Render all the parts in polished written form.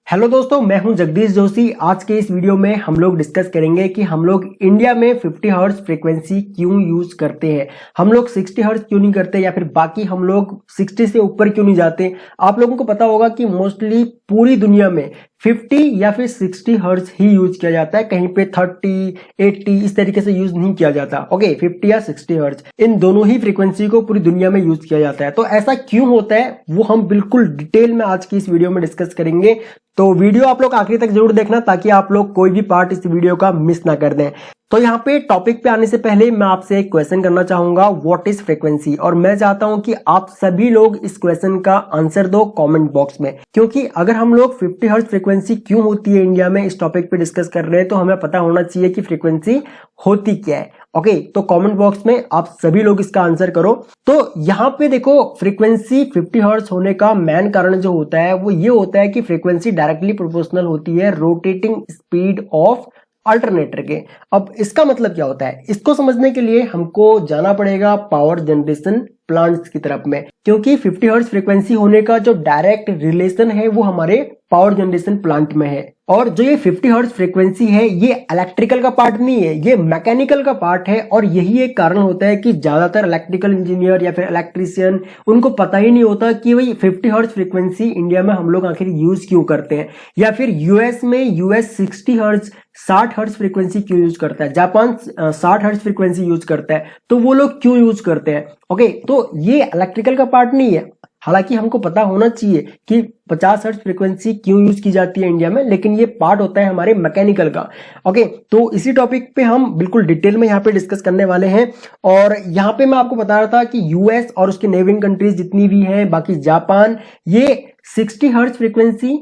Hello दोस्तों, मैं हूं जगदीश जोशी। आज के इस वीडियो में हम लोग डिस्कस करेंगे कि हम लोग इंडिया में 50 हर्ट्ज फ्रीक्वेंसी क्यों यूज करते हैं। हम लोग 60 हर्ट्ज क्यों नहीं करते या फिर बाकी हम लोग 60 से ऊपर क्यों नहीं जाते। आप लोगों को पता होगा कि मोस्टली पूरी दुनिया में 50 या फिर 60 हर्ट्ज ही यूज किया जाता है, कहीं पे 30, 80 इस तरीके से यूज नहीं किया जाता। ओके, 50 या 60 हर्ट्ज इन दोनों ही फ्रीक्वेंसी को पूरी दुनिया में यूज किया जाता है। तो ऐसा क्यों होता है वो हम बिल्कुल डिटेल में आज की इस वीडियो में डिस्कस करेंगे। तो वीडियो आप लोग आखिरी तक जरूर देखना ताकि आप लोग कोई भी पार्ट इस वीडियो का मिस ना कर दें। तो यहाँ पे टॉपिक पे आने से पहले मैं आपसे एक क्वेश्चन करना चाहूंगा, व्हाट इज फ्रीक्वेंसी। और मैं चाहता हूं कि आप सभी लोग इस क्वेश्चन का आंसर दो कमेंट बॉक्स में, क्योंकि अगर हम लोग 50 हर्ट्ज फ्रीक्वेंसी क्यों होती है इंडिया में इस टॉपिक पे डिस्कस कर रहे हैं तो हमें पता होना चाहिए कि फ्रीक्वेंसी होती क्या है। ओके, तो कमेंट बॉक्स में आप सभी लोग इसका आंसर करो। तो यहाँ पे देखो, फ्रीक्वेंसी 50 हर्ट्ज होने का मेन कारण जो होता है वो ये होता है कि फ्रीक्वेंसी डायरेक्टली प्रोपोर्शनल होती है रोटेटिंग स्पीड ऑफ अल्टरनेटर के। अब इसका मतलब क्या होता है, इसको समझने के लिए हमको जाना पड़ेगा पावर जनरेशन प्लांट्स की तरफ में, क्योंकि 50 हर्ट्ज फ्रीक्वेंसी होने का जो डायरेक्ट रिलेशन है वो हमारे पावर जनरेशन प्लांट में है। और जो ये 50 हर्ट्ज फ्रीक्वेंसी है ये इलेक्ट्रिकल का पार्ट नहीं है, ये मैकेनिकल का पार्ट है। और यही एक कारण होता है कि ज्यादातर इलेक्ट्रिकल इंजीनियर या फिर इलेक्ट्रीशियन उनको पता ही नहीं होता कि भाई 50 हर्ट्ज फ्रीक्वेंसी इंडिया में हम लोग आखिर यूज क्यों करते हैं, या फिर यूएस में यूएस 60 हर्ट्ज 60 हर्ट्ज फ्रीक्वेंसी क्यों यूज करता है, जापान 60 हर्ट्ज फ्रीक्वेंसी यूज करता है, तो वो लोग क्यों यूज करते हैं। ओके, तो ये इलेक्ट्रिकल का पार्ट नहीं है। हालांकि हमको पता होना चाहिए कि 50 हर्ट्ज फ्रीक्वेंसी क्यों यूज की जाती है इंडिया में, लेकिन ये पार्ट होता है हमारे मैकेनिकल का। ओके, तो इसी टॉपिक पे हम बिल्कुल डिटेल में यहाँ पे डिस्कस करने वाले हैं। और यहाँ पे मैं आपको बता रहा था कि यूएस और उसके नेबरिंग कंट्रीज जितनी भी हैं, बाकी जापान, ये 60 हर्ट्ज फ्रीक्वेंसी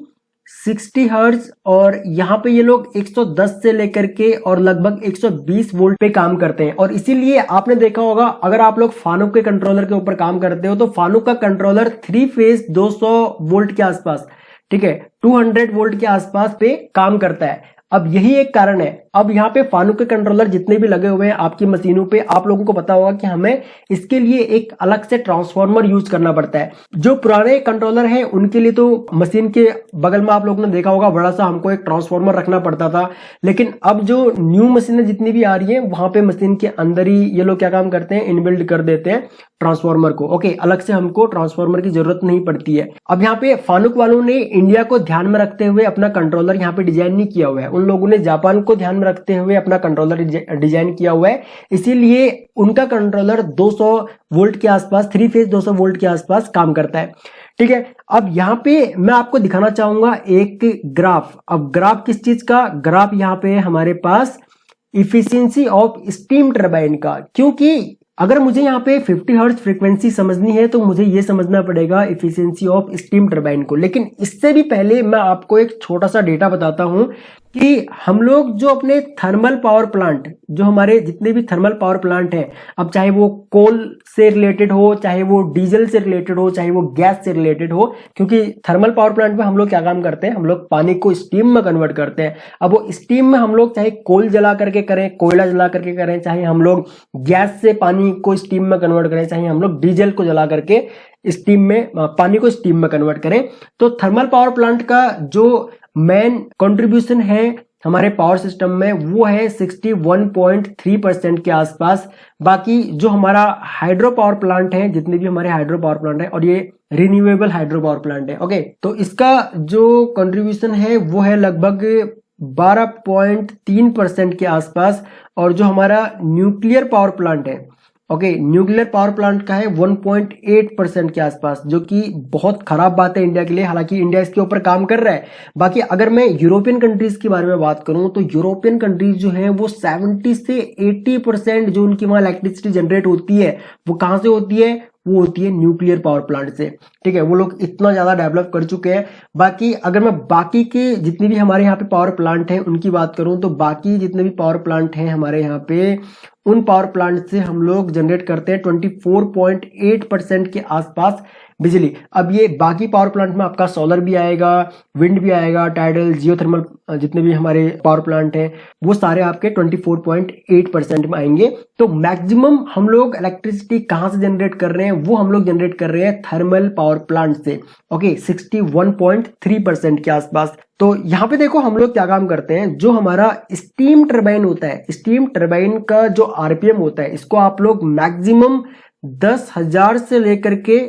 60 हर्ट्ज और यहाँ पे ये लोग 110 से लेकर के और लगभग 120 वोल्ट पे काम करते हैं। और इसीलिए आपने देखा होगा, अगर आप लोग फानुक के कंट्रोलर के ऊपर काम करते हो तो फानुक का कंट्रोलर 3 फेज 200 वोल्ट के आसपास, ठीक है, 200 वोल्ट के आसपास पे काम करता है। अब यही एक कारण है। अब यहाँ पे फानुक के कंट्रोलर जितने भी लगे हुए हैं आपकी मशीनों पे, आप लोगों को पता होगा कि हमें इसके लिए एक अलग से ट्रांसफार्मर यूज करना पड़ता है। जो पुराने कंट्रोलर हैं उनके लिए तो मशीन के बगल में आप लोगों ने देखा होगा बड़ा सा हमको एक ट्रांसफार्मर रखना पड़ता था। लेकिन अब जो न्यू मशीनें जितनी भी आ रही है वहां पे मशीन के अंदर ही ये लोग क्या काम करते हैं, इनबिल्ड कर देते हैं ट्रांसफार्मर को। ओके, अलग से हमको ट्रांसफार्मर की जरूरत नहीं पड़ती है। अब यहाँ पे फानुक वालों ने इंडिया को ध्यान में रखते हुए अपना कंट्रोलर यहाँ पे डिजाइन नहीं किया हुआ है, उन लोगों ने जापान को ध्यान में रखते हुए अपना कंट्रोलर डिजाइन किया हुआ है। इसीलिए उनका कंट्रोलर 200 वोल्ट के आसपास, 3 फेज 200 वोल्ट के आसपास काम करता है। ठीक है, अब यहाँ पे मैं आपको दिखाना चाहूंगा एक ग्राफ। अब ग्राफ किस चीज का, ग्राफ यहाँ पे हमारे पास इफिशियंसी ऑफ स्टीम टरबाइन का। क्योंकि अगर मुझे यहाँ पे 50 हर्ट्ज फ्रीक्वेंसी समझनी है तो मुझे ये समझना पड़ेगा इफिशियंसी ऑफ स्टीम टरबाइन को। लेकिन इससे भी पहले मैं आपको एक छोटा सा डेटा बताता हूं कि हम लोग जो अपने थर्मल पावर प्लांट, जो हमारे जितने भी थर्मल पावर प्लांट हैं, अब चाहे वो कोल से रिलेटेड हो, चाहे वो डीजल से रिलेटेड हो, चाहे वो गैस से रिलेटेड हो, क्योंकि थर्मल पावर प्लांट में हम लोग क्या काम करते हैं, हम लोग पानी को स्टीम में कन्वर्ट करते हैं। अब वो स्टीम में हम लोग चाहे कोल जला करके करें, कोयला जला करके करें, चाहे हम लोग गैस से पानी को स्टीम में कन्वर्ट करें, चाहे हम लोग डीजल को जला करके स्टीम में पानी को स्टीम में कन्वर्ट करें, तो थर्मल पावर प्लांट का जो मेन कंट्रीब्यूशन है हमारे पावर सिस्टम में वो है 61.3% के आसपास। बाकी जो हमारा हाइड्रो पावर प्लांट है, जितने भी हमारे हाइड्रो पावर प्लांट है, और ये रिन्यूएबल हाइड्रो पावर प्लांट है, ओके, तो इसका जो कंट्रीब्यूशन है वो है लगभग 12.3% के आसपास। और जो हमारा न्यूक्लियर पावर प्लांट है, ओके, न्यूक्लियर पावर प्लांट का है 1.8% के आसपास, जो कि बहुत खराब बात है इंडिया के लिए। हालांकि इंडिया इसके ऊपर काम कर रहा है। बाकी अगर मैं यूरोपियन कंट्रीज के बारे में बात करूं तो यूरोपियन कंट्रीज जो है वो 70 से 80% जो उनकी वहां इलेक्ट्रिसिटी जनरेट होती है वो कहां से होती है, वो होती है न्यूक्लियर पावर प्लांट से। ठीक है, वो लोग इतना ज्यादा डेवलप कर चुके हैं। बाकी अगर मैं बाकी के जितनी भी हमारे यहाँ पे पावर प्लांट हैं उनकी बात करूं तो बाकी जितने भी पावर प्लांट हैं हमारे यहाँ पे, उन पावर प्लांट से हम लोग जनरेट करते हैं 24.8% के आसपास बिजली। अब ये बाकी पावर प्लांट में आपका सोलर भी आएगा, विंड भी आएगा, टाइडल, जियोथर्मल, जितने भी हमारे पावर प्लांट हैं वो सारे आपके 24.8% में आएंगे। तो मैक्सिमम हम लोग इलेक्ट्रिसिटी कहां से जनरेट कर रहे हैं, वो हम लोग जनरेट कर रहे हैं थर्मल पावर प्लांट से। ओके, 61.3% के आसपास। तो यहाँ पे देखो हम लोग क्या काम करते हैं, जो हमारा स्टीम टरबाइन होता है, स्टीम टरबाइन का जो आरपीएम होता है, इसको आप लोग मैक्सिमम 10,000 से लेकर के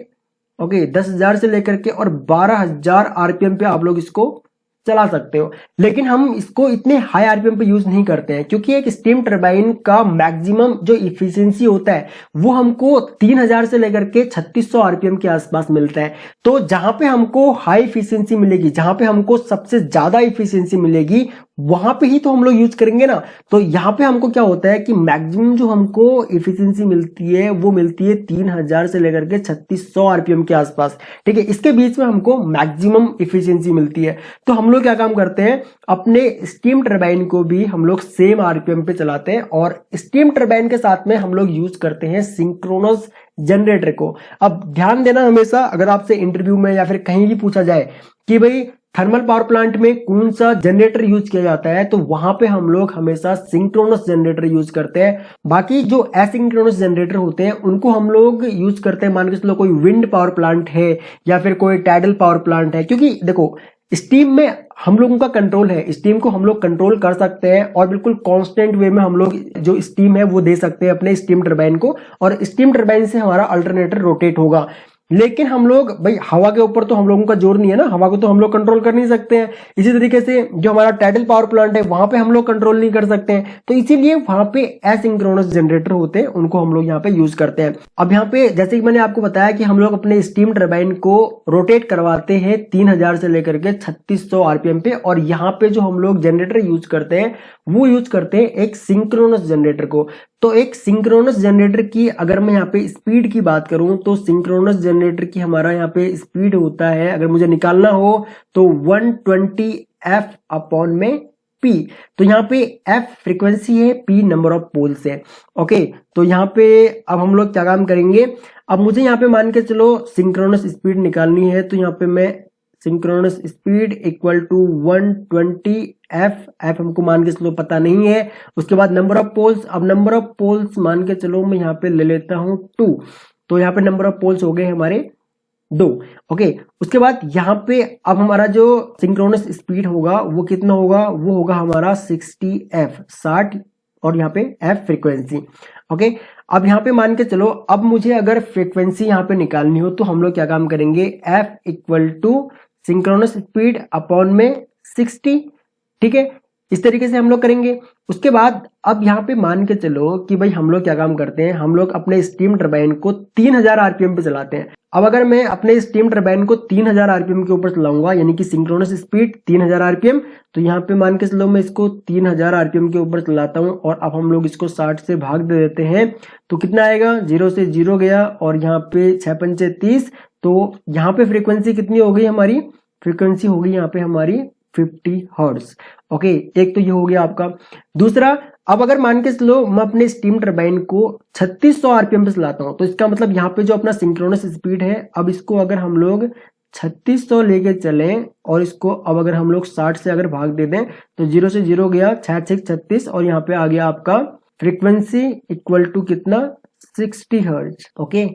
10,000 से लेकर के और 12,000 आरपीएम पे आप लोग इसको चला सकते हो। लेकिन हम इसको इतने हाई आरपीएम पे यूज नहीं करते हैं, क्योंकि एक स्टीम टरबाइन का मैक्सिमम जो इफिशियंसी होता है वो हमको 3,000 से लेकर के 3600 आरपीएम के आसपास मिलता है। तो जहां पे हमको हाई इफिशियंसी मिलेगी, जहां पे हमको सबसे ज्यादा इफिशियंसी मिलेगी, वहां पे ही तो हम लोग यूज करेंगे ना। तो यहाँ पे हमको क्या होता है कि मैक्सिमम जो हमको इफिशियंसी मिलती है वो मिलती है 3,000 से लेकर के 3600 आरपीएम के आसपास। ठीक है, इसके बीच में हमको मैक्सिमम इफिशियंसी मिलती है। तो हम लोग क्या काम करते हैं, अपने स्टीम टरबाइन को भी हम लोग सेम आरपीएम पे चलाते हैं, और स्टीम टरबाइन के साथ में हम लोग यूज करते हैं सिंक्रोनस जनरेटर को। अब ध्यान देना, हमेशा अगर आपसे इंटरव्यू में या फिर कहीं भी पूछा जाए कि भाई थर्मल पावर प्लांट में कौन सा जनरेटर यूज किया जाता है, तो वहां पे हम लोग हमेशा सिंक्रोनस जनरेटर यूज करते हैं। बाकी जो एसिंक्रोनस जनरेटर होते हैं उनको हम लोग यूज करते हैं, मान के चलो कोई विंड पावर प्लांट है या फिर कोई टाइडल पावर प्लांट है, क्योंकि देखो स्टीम में हम लोगों का कंट्रोल है, स्टीम को हम लोग कंट्रोल कर सकते हैं और बिल्कुल कांस्टेंट वे में हम लोग जो स्टीम है वो दे सकते हैं अपने स्टीम टरबाइन को, और स्टीम टरबाइन से हमारा अल्टरनेटर रोटेट होगा। लेकिन हम लोग भाई हवा के ऊपर तो हम लोगों का जोर नहीं है ना, हवा को तो हम लोग कंट्रोल कर नहीं सकते हैं। इसी तरीके से जो हमारा टाइडल पावर प्लांट है वहां पे हम लोग कंट्रोल नहीं कर सकते हैं, तो इसीलिए वहां पे एसिंक्रोनस जनरेटर होते हैं, उनको हम लोग यहाँ पे यूज करते हैं। अब यहाँ पे जैसे कि मैंने आपको बताया कि हम लोग अपने स्टीम टरबाइन को रोटेट करवाते हैं 3,000 से लेकर के 3600 आरपीएम पे, और यहाँ पे जो हम लोग जनरेटर यूज करते हैं वो यूज करते हैं एक सिंक्रोनस जनरेटर को। तो एक सिंक्रोनस जनरेटर की अगर मैं यहाँ पे स्पीड की बात करूं, तो सिंक्रोनस जनरेटर की हमारा यहाँ पे स्पीड होता है, अगर मुझे निकालना हो तो 120 एफ अपॉन में पी। तो यहाँ पे एफ फ्रीक्वेंसी है, पी नंबर ऑफ पोल्स है। ओके, तो यहाँ पे अब हम लोग क्या काम करेंगे, अब मुझे यहाँ पे मान के चलो सिंक्रोनस स्पीड निकालनी है, तो यहाँ पे मैं synchronous speed equal to 120 F हमको मान के चलो पता नहीं है। उसके बाद नंबर ऑफ पोल्स, अब नंबर ऑफ पोल्स मान के चलो मैं यहाँ पे ले लेता हूं 2, तो यहाँ पे नंबर ऑफ पोल्स हो गए हमारे 2। ओके, उसके बाद यहाँ पे अब हमारा जो सिंक्रोनस स्पीड होगा वो कितना होगा, वो होगा हमारा 60 एफ, 60, और यहाँ पे एफ फ्रीक्वेंसी। ओके, अब यहाँ पे मान के चलो अब मुझे अगर फ्रीक्वेंसी यहाँ पे निकालनी हो तो हम लोग क्या काम करेंगे, F equal to synchronous speed upon में 60। ठीक है, इस तरीके से हम लोग करेंगे। उसके बाद अब यहाँ पे मान के चलो कि भाई हम लोग क्या काम करते हैं, हम लोग अपने स्टीम टरबाइन को 3,000 आरपीएम पे चलाते हैं। अब अगर मैं अपने स्टीम टरबाइन को 3,000 आरपीएम के ऊपर चलाऊंगा, यानी कि सिंक्रोनस स्पीड 3,000 आरपीएम, तो यहाँ पे मान के चलो मैं इसको 3,000 आरपीएम के ऊपर चलाता हूँ, और अब हम लोग इसको 60 से भाग दे देते हैं, तो कितना आएगा, 0 से 0 गया, और यहाँ पे 6 पंचे 30, तो यहाँ पे फ्रीक्वेंसी कितनी हो गई हमारी, फ्रीक्वेंसी होगी यहाँ पे हमारी 50 हर्ट्ज। ओके, एक तो ये हो गया आपका। दूसरा, अब अगर मान के चलो मैं अपने स्टीम टरबाइन को 3600 आरपीएम पे चलाता हूं, तो इसका मतलब यहाँ पे जो अपना सिंक्रोनस स्पीड है, अब इसको अगर हम लोग 3600 लेके चलें और इसको अब अगर हम लोग 60 से अगर भाग दे दें, तो 0 से 0 गया, 6 36, और यहाँ पे आ गया आपका फ्रीक्वेंसी इक्वल टू कितना, 60 हर्ट्ज। ओके,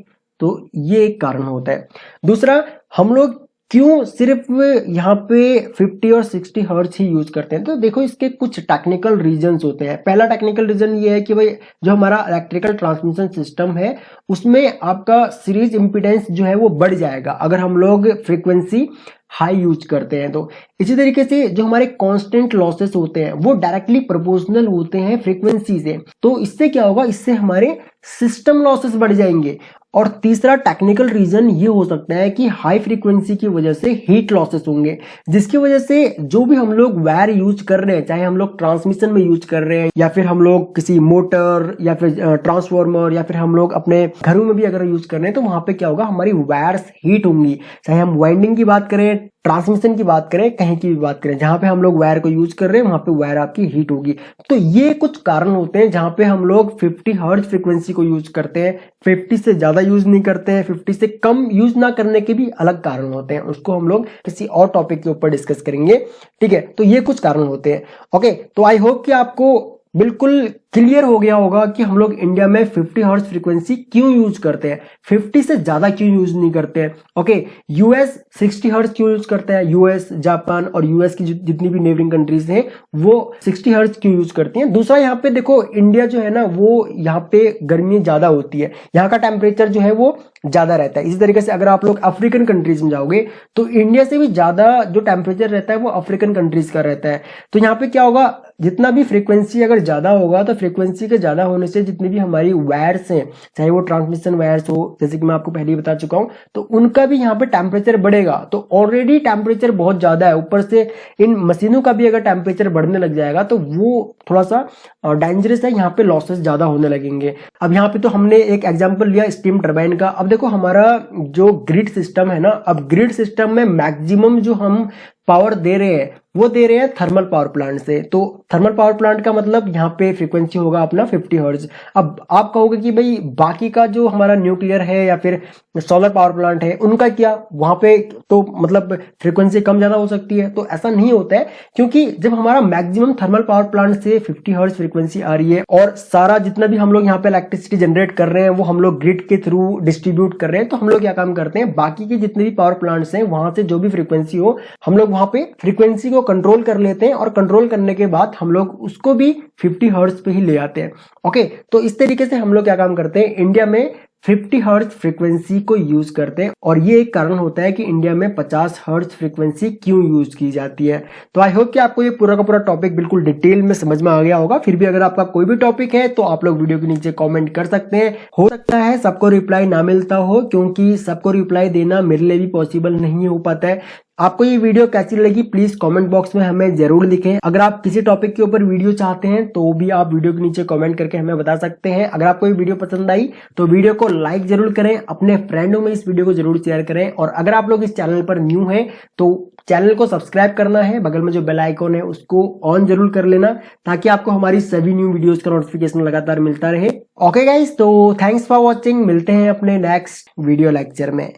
तो ये एक कारण होता है। दूसरा, हम लोग क्यों सिर्फ यहाँ पे 50 और 60 हर्ट्ज ही यूज करते हैं, तो देखो इसके कुछ टेक्निकल रीजंस होते हैं। पहला टेक्निकल रीजन ये है कि भाई जो हमारा इलेक्ट्रिकल ट्रांसमिशन सिस्टम है उसमें आपका सीरीज इंपीडेंस जो है वो बढ़ जाएगा अगर हम लोग फ्रीक्वेंसी हाई यूज करते हैं। तो इसी तरीके से जो हमारे कांस्टेंट लॉसेस होते हैं वो डायरेक्टली प्रोपोर्शनल होते हैं फ्रीक्वेंसी से, तो इससे क्या होगा, इससे हमारे सिस्टम लॉसेस बढ़ जाएंगे। और तीसरा टेक्निकल रीजन ये हो सकता है कि हाई फ्रीक्वेंसी की वजह से हीट लॉसेस होंगे, जिसकी वजह से जो भी हम लोग वायर यूज कर रहे हैं, चाहे हम लोग ट्रांसमिशन में यूज कर रहे हैं या फिर हम लोग किसी मोटर या फिर ट्रांसफार्मर या फिर हम लोग अपने घरों में भी अगर यूज कर रहे हैं, तो वहां पे क्या होगा, हमारी वायर्स हीट होंगी। चाहे हम वाइंडिंग की बात करें, ट्रांसमिशन की बात करें, कहीं की भी बात करें, जहां पे हम लोग वायर को यूज कर रहे हैं वहां पे वायर आपकी हीट होगी। तो ये कुछ कारण होते हैं जहां पे हम लोग 50 हर्ट्ज फ्रीक्वेंसी को यूज करते हैं, 50 से ज्यादा यूज नहीं करते हैं, 50 से कम यूज ना करने के भी अलग कारण होते हैं, उसको हम लोग किसी और टॉपिक के ऊपर डिस्कस करेंगे। ठीक है, तो ये कुछ कारण होते हैं। ओके, तो आई होप कि आपको बिल्कुल क्लियर हो गया होगा कि हम लोग इंडिया में 50 हर्ट्ज फ्रीक्वेंसी क्यों यूज करते हैं, 50 से ज्यादा क्यों यूज नहीं करते हैं। ओके, यूएस 60 हर्ट्ज क्यों यूज करता है, यूएस, जापान और यूएस की जितनी भी नेबरिंग कंट्रीज हैं वो 60 हर्ट्ज क्यों यूज करती हैं। दूसरा, यहाँ पे देखो इंडिया जो है ना, वो यहाँ पे गर्मी ज्यादा होती है, यहाँ का टेम्परेचर जो है वो ज्यादा रहता है। इसी तरीके से अगर आप लोग अफ्रीकन कंट्रीज में जाओगे तो इंडिया से भी ज्यादा जो टेम्परेचर रहता है वो अफ्रीकन कंट्रीज का रहता है। तो यहाँ पे क्या होगा, जितना भी फ्रीक्वेंसी अगर ज्यादा होगा तो फ्रीक्वेंसी के ज्यादा होने से जितनी भी हमारी वायर्स हैं, चाहे वो ट्रांसमिशन वायर्स हो, जैसे कि मैं आपको पहले ही बता चुका हूं, तो उनका भी यहाँ पे टेम्परेचर बढ़ेगा। तो ऑलरेडी टेम्परेचर बहुत ज्यादा है, ऊपर से इन मशीनों का भी अगर टेम्परेचर बढ़ने लग जाएगा तो वो थोड़ा सा डेंजरस है, यहाँ पे लॉसेस ज्यादा होने लगेंगे। अब यहाँ पे तो हमने एक एग्जांपल लिया स्टीम टरबाइन का। अब देखो हमारा जो ग्रिड सिस्टम है ना, अब ग्रिड सिस्टम में मैक्सिमम जो हम पावर दे रहे हैं वो दे रहे हैं थर्मल पावर प्लांट से। तो थर्मल पावर प्लांट का मतलब यहाँ पे फ्रीक्वेंसी होगा अपना 50 हर्ट्ज। अब आप कहोगे कि भाई बाकी का जो हमारा न्यूक्लियर है या फिर सोलर पावर प्लांट है उनका क्या, वहां पे तो मतलब फ्रीक्वेंसी कम ज्यादा हो सकती है। तो ऐसा नहीं होता है, क्योंकि जब हमारा मैक्सिमम थर्मल पावर प्लांट से 50 हर्ट्ज फ्रीक्वेंसी आ रही है और सारा जितना भी हम लोग यहाँ पे इलेक्ट्रिसिटी जनरेट कर रहे हैं वो हम लोग ग्रिड के थ्रू डिस्ट्रीब्यूट कर रहे हैं, तो हम लोग क्या काम करते हैं, बाकी के जितने भी पावर प्लांट्स हैं वहां से जो भी फ्रीक्वेंसी हो हम लोग वहां पे फ्रीक्वेंसी को कंट्रोल कर लेते हैं, और कंट्रोल करने के बाद हम लोग उसको भी 50 हर्ट्ज पे ही ले आते हैं। ओके, तो इस तरीके से हम लोग क्या काम करते हैं, इंडिया में 50 हर्ट्ज फ्रीक्वेंसी को यूज करते हैं। और ये एक कारण होता है कि इंडिया में 50 हर्ट्ज फ्रीक्वेंसी क्यों यूज की जाती है। तो आई होप कि आपको ये पूरा का पूरा टॉपिक बिल्कुल डिटेल में समझ में आ गया होगा। फिर भी अगर आपका कोई भी टॉपिक है तो आप लोग वीडियो के नीचे कमेंट कर सकते हैं। हो सकता है सबको रिप्लाई ना मिलता हो, क्योंकि सबको रिप्लाई देना मेरे लिए भी पॉसिबल नहीं हो पाता है। आपको ये वीडियो कैसी लगी प्लीज कमेंट बॉक्स में हमें जरूर लिखें। अगर आप किसी टॉपिक के ऊपर वीडियो चाहते हैं तो भी आप वीडियो के नीचे कमेंट करके हमें बता सकते हैं। अगर आपको ये वीडियो पसंद आई तो वीडियो को लाइक जरूर करें, अपने फ्रेंडों में इस वीडियो को जरूर शेयर करें, और अगर आप लोग इस चैनल पर न्यू हैं तो चैनल को सब्सक्राइब करना है, बगल में जो बेल आइकॉन है उसको ऑन जरूर कर लेना, ताकि आपको हमारी सभी न्यू वीडियोस का नोटिफिकेशन लगातार मिलता रहे। ओके गाइस, तो थैंक्स फॉर वॉचिंग, मिलते हैं अपने नेक्स्ट वीडियो लेक्चर में।